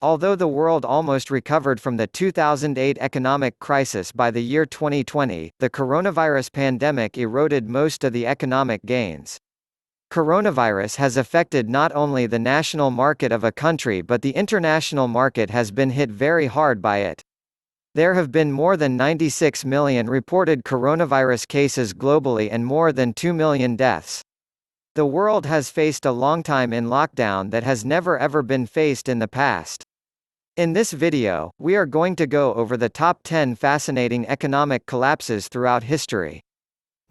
Although the world almost recovered from the 2008 economic crisis by the year 2020, the coronavirus pandemic eroded most of the economic gains. Coronavirus has affected not only the national market of a country but the international market has been hit very hard by it. There have been more than 96 million reported coronavirus cases globally and more than 2 million deaths. The world has faced a long time in lockdown that has never ever been faced in the past. In this video, we are going to go over the top 10 fascinating economic collapses throughout history.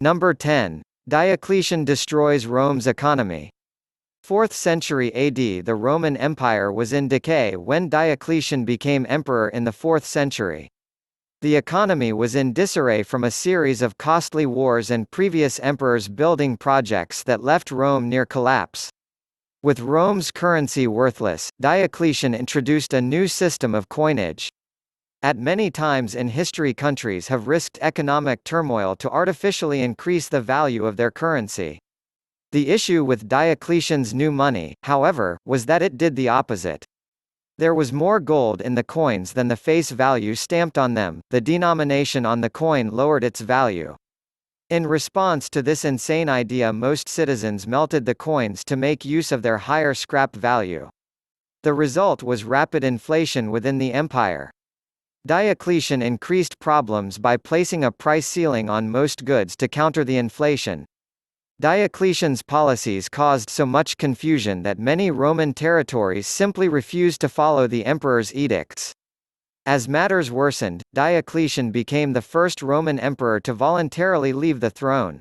Number 10. Diocletian destroys Rome's economy. 4th century AD. The Roman Empire was in decay when Diocletian became emperor in the 4th century. The economy was in disarray from a series of costly wars and previous emperors' building projects that left Rome near collapse. With Rome's currency worthless, Diocletian introduced a new system of coinage. At many times in history, countries have risked economic turmoil to artificially increase the value of their currency. The issue with Diocletian's new money, however, was that it did the opposite. There was more gold in the coins than the face value stamped on them. The denomination on the coin lowered its value. In response to this insane idea, most citizens melted the coins to make use of their higher scrap value. The result was rapid inflation within the empire. Diocletian increased problems by placing a price ceiling on most goods to counter the inflation. Diocletian's policies caused so much confusion that many Roman territories simply refused to follow the emperor's edicts. As matters worsened, Diocletian became the first Roman emperor to voluntarily leave the throne.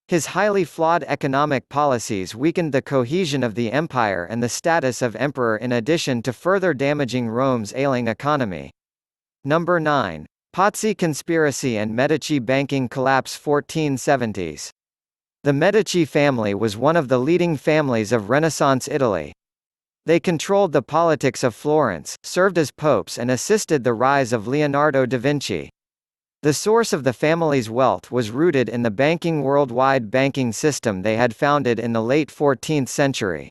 His highly flawed economic policies weakened the cohesion of the empire and the status of emperor, in addition to further damaging Rome's ailing economy. Number 9. Potzi conspiracy and Medici banking collapse. 1470s. The Medici family was one of the leading families of Renaissance Italy. They controlled the politics of Florence, served as popes, and assisted the rise of Leonardo da Vinci. The source of the family's wealth was rooted in the banking worldwide banking system they had founded in the late 14th century.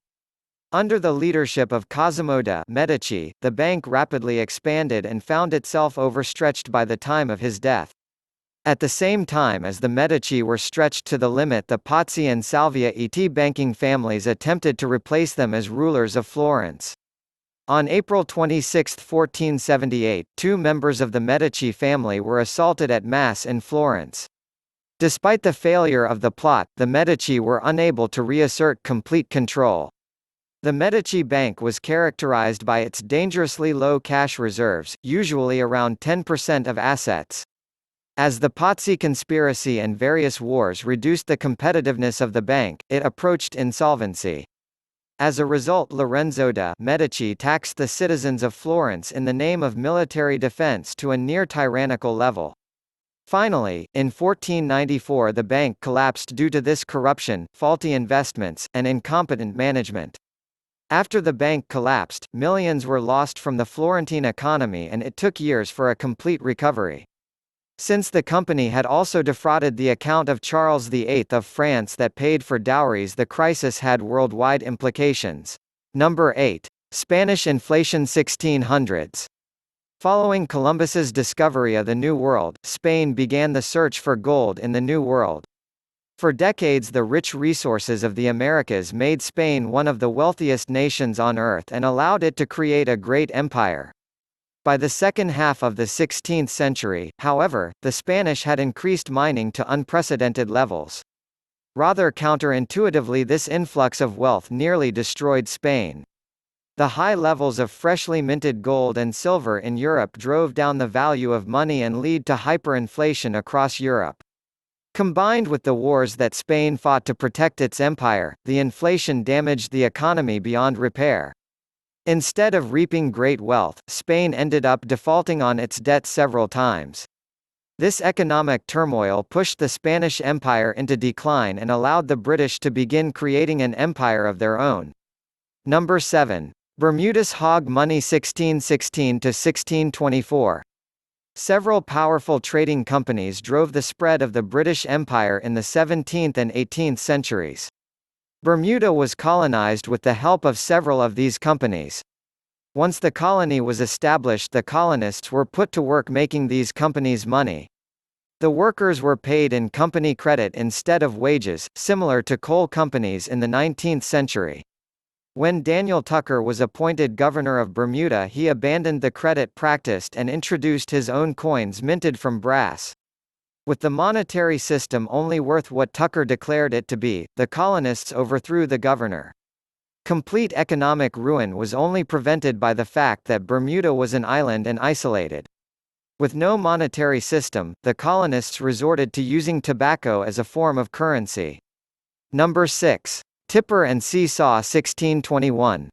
Under the leadership of Cosimo de' Medici, the bank rapidly expanded and found itself overstretched by the time of his death. At the same time as the Medici were stretched to the limit, the Potzi and Salviati banking families attempted to replace them as rulers of Florence. On April 26, 1478, 2 members of the Medici family were assaulted at Mass in Florence. Despite the failure of the plot, the Medici were unable to reassert complete control. The Medici Bank was characterized by its dangerously low cash reserves, usually around 10% of assets. As the Potzi conspiracy and various wars reduced the competitiveness of the bank, it approached insolvency. As a result, Lorenzo de' Medici taxed the citizens of Florence in the name of military defense to a near-tyrannical level. Finally, in 1494 the bank collapsed due to this corruption, faulty investments, and incompetent management. After the bank collapsed, millions were lost from the Florentine economy and it took years for a complete recovery. Since the company had also defrauded the account of Charles VIII of France that paid for dowries, the crisis had worldwide implications. Number 8. Spanish inflation. 1600s. Following Columbus's discovery of the New World, Spain began the search for gold in the New World. For decades, the rich resources of the Americas made Spain one of the wealthiest nations on earth and allowed it to create a great empire. By the second half of the 16th century, however, the Spanish had increased mining to unprecedented levels. Rather counterintuitively, this influx of wealth nearly destroyed Spain. The high levels of freshly minted gold and silver in Europe drove down the value of money and led to hyperinflation across Europe. Combined with the wars that Spain fought to protect its empire, the inflation damaged the economy beyond repair. Instead of reaping great wealth, Spain ended up defaulting on its debt several times. This economic turmoil pushed the Spanish Empire into decline and allowed the British to begin creating an empire of their own. Number 7. Bermudez Hog Money. 1616 to 1624. Several powerful trading companies drove the spread of the British Empire in the 17th and 18th centuries. Bermuda was colonized with the help of several of these companies. Once the colony was established, the colonists were put to work making these companies money. The workers were paid in company credit instead of wages, similar to coal companies in the 19th century. When Daniel Tucker was appointed governor of Bermuda, he abandoned the credit practiced and introduced his own coins minted from brass. With the monetary system only worth what Tucker declared it to be, the colonists overthrew the governor. Complete economic ruin was only prevented by the fact that Bermuda was an island and isolated. With no monetary system, the colonists resorted to using tobacco as a form of currency. Number 6. Tipper and Seesaw 1621.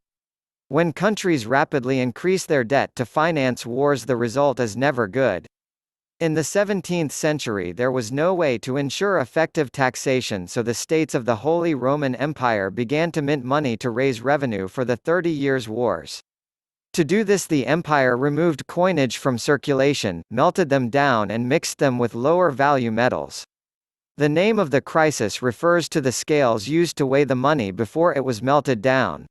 When countries rapidly increase their debt to finance wars, the result is never good. In the 17th century there was no way to ensure effective taxation, so the states of the Holy Roman Empire began to mint money to raise revenue for the 30 Years' Wars. To do this, the empire removed coinage from circulation, melted them down and mixed them with lower value metals. The name of the crisis refers to the scales used to weigh the money before it was melted down.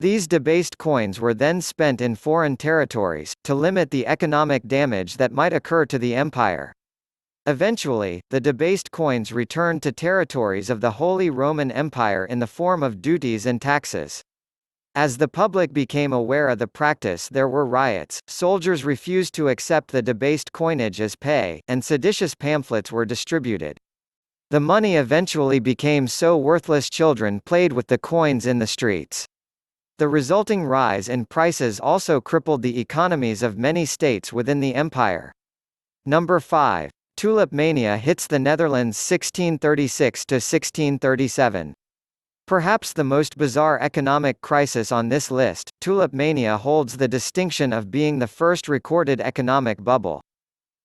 These debased coins were then spent in foreign territories, to limit the economic damage that might occur to the empire. Eventually, the debased coins returned to territories of the Holy Roman Empire in the form of duties and taxes. As the public became aware of the practice, there were riots, soldiers refused to accept the debased coinage as pay, and seditious pamphlets were distributed. The money eventually became so worthless children played with the coins in the streets. The resulting rise in prices also crippled the economies of many states within the empire. Number 5. Tulip Mania hits the Netherlands 1636 to 1637. Perhaps the most bizarre economic crisis on this list, Tulip Mania holds the distinction of being the first recorded economic bubble.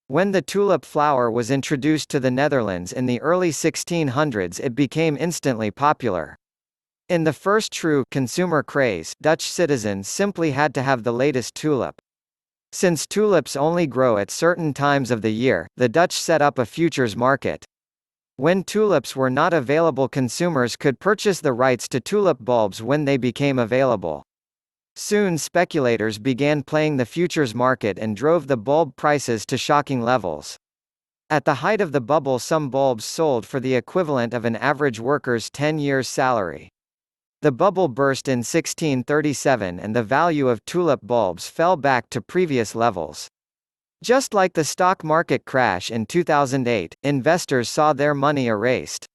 When the tulip flower was introduced to the Netherlands in the early 1600s, it became instantly popular. In the first true consumer craze, Dutch citizens simply had to have the latest tulip. Since tulips only grow at certain times of the year, the Dutch set up a futures market. When tulips were not available, consumers could purchase the rights to tulip bulbs when they became available. Soon speculators began playing the futures market and drove the bulb prices to shocking levels. At the height of the bubble, some bulbs sold for the equivalent of an average worker's 10 years' salary. The bubble burst in 1637 and the value of tulip bulbs fell back to previous levels. Just like the stock market crash in 2008, investors saw their money erased.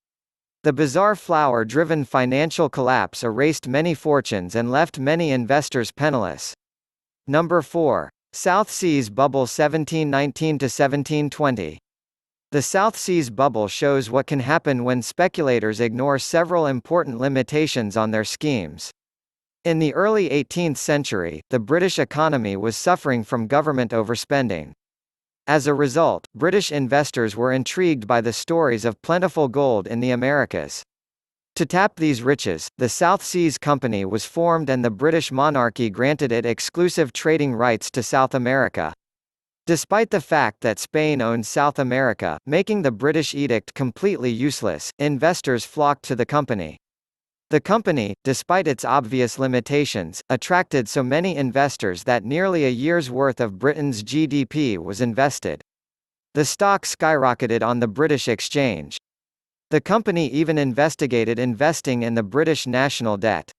The bizarre flower-driven financial collapse erased many fortunes and left many investors penniless. Number 4. South Seas Bubble 1719 to 1720. The South Seas Bubble shows what can happen when speculators ignore several important limitations on their schemes. In the early 18th century, the British economy was suffering from government overspending. As a result, British investors were intrigued by the stories of plentiful gold in the Americas. To tap these riches, the South Seas Company was formed and the British monarchy granted it exclusive trading rights to South America. Despite the fact that Spain owned South America, making the British edict completely useless, investors flocked to the company. The company, despite its obvious limitations, attracted so many investors that nearly a year's worth of Britain's GDP was invested. The stock skyrocketed on the British exchange. The company even investigated investing in the British national debt.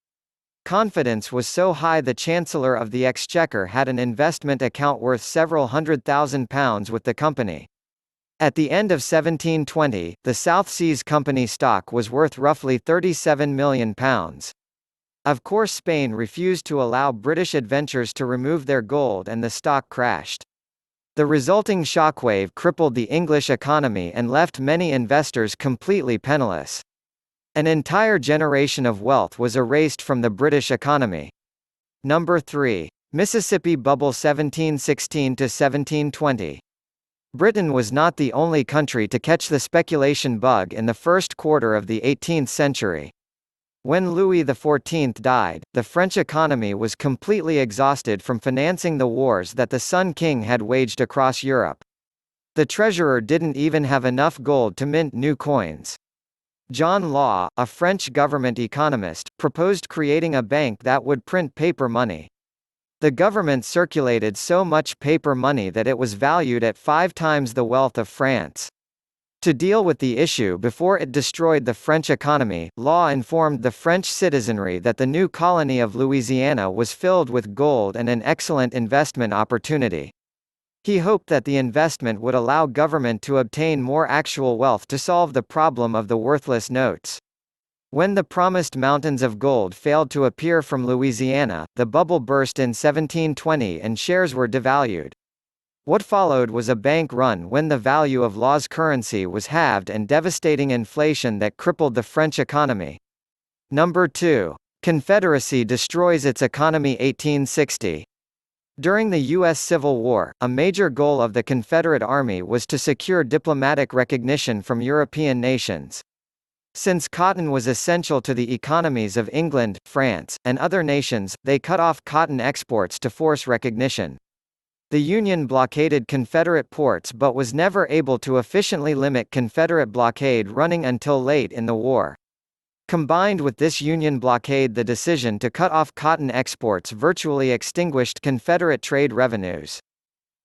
Confidence was so high the Chancellor of the Exchequer had an investment account worth several £100,000 with the company. At the end of 1720, the South Seas Company stock was worth roughly £37 million. Of course, Spain refused to allow British adventurers to remove their gold and the stock crashed. The resulting shockwave crippled the English economy and left many investors completely penniless. An entire generation of wealth was erased from the British economy. Number 3. Mississippi Bubble 1716 to 1720. Britain was not the only country to catch the speculation bug in the first quarter of the 18th century. When Louis XIV died, the French economy was completely exhausted from financing the wars that the Sun King had waged across Europe. The treasurer didn't even have enough gold to mint new coins. John Law, a French government economist, proposed creating a bank that would print paper money. The government circulated so much paper money that it was valued at 5 times the wealth of France. To deal with the issue before it destroyed the French economy, Law informed the French citizenry that the new colony of Louisiana was filled with gold and an excellent investment opportunity. He hoped that the investment would allow government to obtain more actual wealth to solve the problem of the worthless notes. When the promised mountains of gold failed to appear from Louisiana, the bubble burst in 1720 and shares were devalued. What followed was a bank run when the value of Law's currency was halved and devastating inflation that crippled the French economy. Number 2. Confederacy destroys its economy. 1860. During the U.S. Civil War, a major goal of the Confederate Army was to secure diplomatic recognition from European nations. Since cotton was essential to the economies of England, France, and other nations, they cut off cotton exports to force recognition. The Union blockaded Confederate ports but was never able to efficiently limit Confederate blockade running until late in the war. Combined with this Union blockade, the decision to cut off cotton exports virtually extinguished Confederate trade revenues.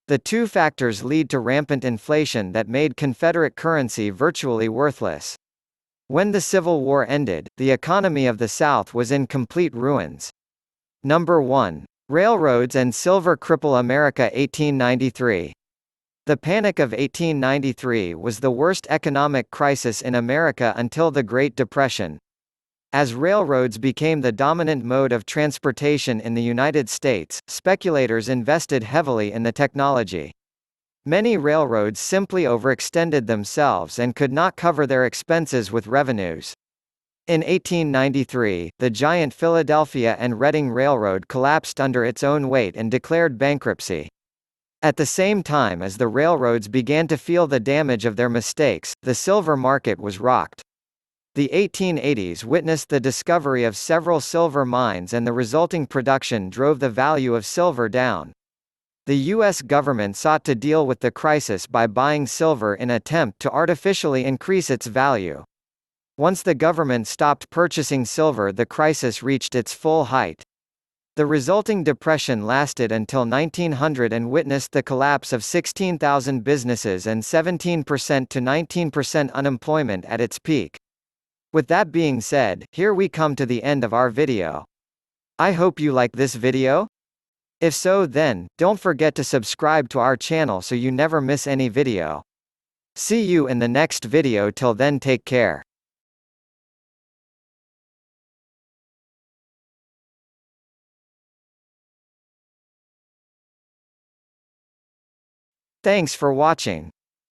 The two factors lead to rampant inflation that made Confederate currency virtually worthless. When the Civil War ended, the economy of the South was in complete ruins. Number 1. Railroads and silver cripple America. 1893. The Panic of 1893 was the worst economic crisis in America until the Great Depression. As railroads became the dominant mode of transportation in the United States, speculators invested heavily in the technology. Many railroads simply overextended themselves and could not cover their expenses with revenues. In 1893, the giant Philadelphia and Reading Railroad collapsed under its own weight and declared bankruptcy. At the same time as the railroads began to feel the damage of their mistakes, the silver market was rocked. The 1880s witnessed the discovery of several silver mines, and the resulting production drove the value of silver down. The U.S. government sought to deal with the crisis by buying silver in an attempt to artificially increase its value. Once the government stopped purchasing silver, the crisis reached its full height. The resulting depression lasted until 1900 and witnessed the collapse of 16,000 businesses and 17% to 19% unemployment at its peak. With that being said, here we come to the end of our video. I hope you like this video. If so, then, don't forget to subscribe to our channel so you never miss any video. See you in the next video. Till then, take care. Thanks for watching.